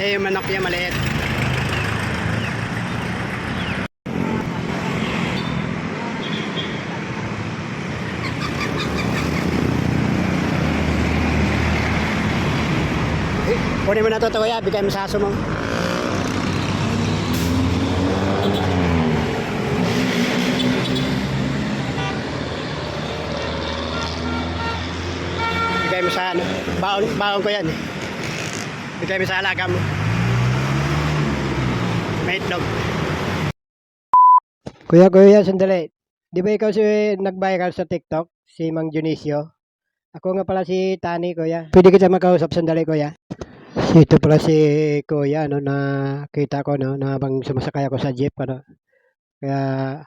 Eh, yung manok niya maliit. Kunin mo na to kuya, bigay mo sa aso mo. Bigay mo sa ano, baon ko yan eh. Bigay mo sa alaga mo. May itlog. Kuya, sandali. Di ba ikaw si nag-viral sa TikTok? Si Mang Dionisio? Ako nga pala si Tani, kuya. Pwede kita makausap sandali, kuya? Ito pala si kuya, no, na kita ko, no, na habang sumasakay ako sa jeep, ano. Kaya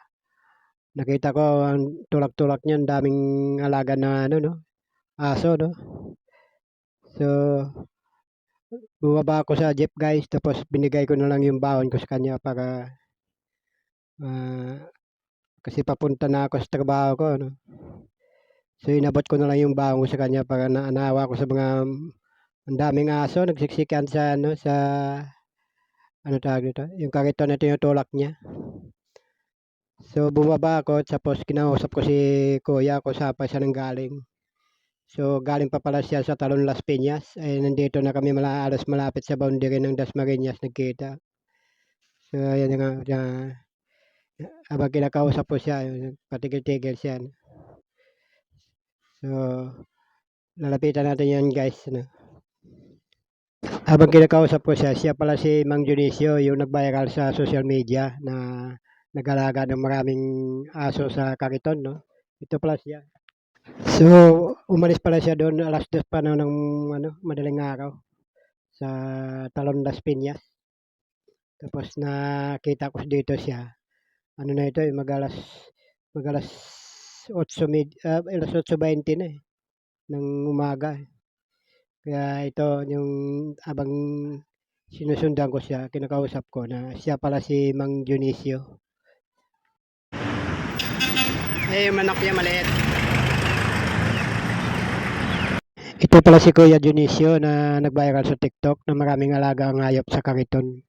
nakita ko ang tulak-tulak niyan, daming alaga na, ano, no, aso, no. So, bumaba ako sa jeep, guys, tapos binigay ko na lang yung baon ko sa kanya para, ah, kasi papunta na ako sa trabaho ko, no. So, inabot ko na lang yung baon ko sa kanya para naawa ko sa mga ang daming aso nagsiksikan sa ano sa ano tawag nito, yung kariton na tinutulak niya. So bumaba ako tapos kinausap ko si kuya ko sa pa siya nang galing. So galing pa pala siya sa Talon Las Piñas. Eh nandito na kami alas malapit sa boundary ng Dasmariñas nagkita. So ayan nga, habang kinakausap ko siya, patigil-tigil siya. No? So lalapitan natin yan guys. No? Habang kinakausap ko siya, siya pala si Mang Dionisio, yung nag-viral sa social media na nag-alaga ng maraming aso sa kariton, no? Ito pala siya. So, umalis pala siya doon alas 2 pa na ng ano, madaling araw sa Talon Las Piñas. Tapos nakita ko dito siya. Ano na ito, mag-alas 8:20 na eh, ng umaga. Kaya ito yung abang sinusundan ko siya, kinakausap ko na siya pala si Mang Dionisio. Eh, yung manok niya maliit. Ito pala si Kuya Dionisio na nag-viral sa TikTok na maraming alaga ang hayop sa kariton.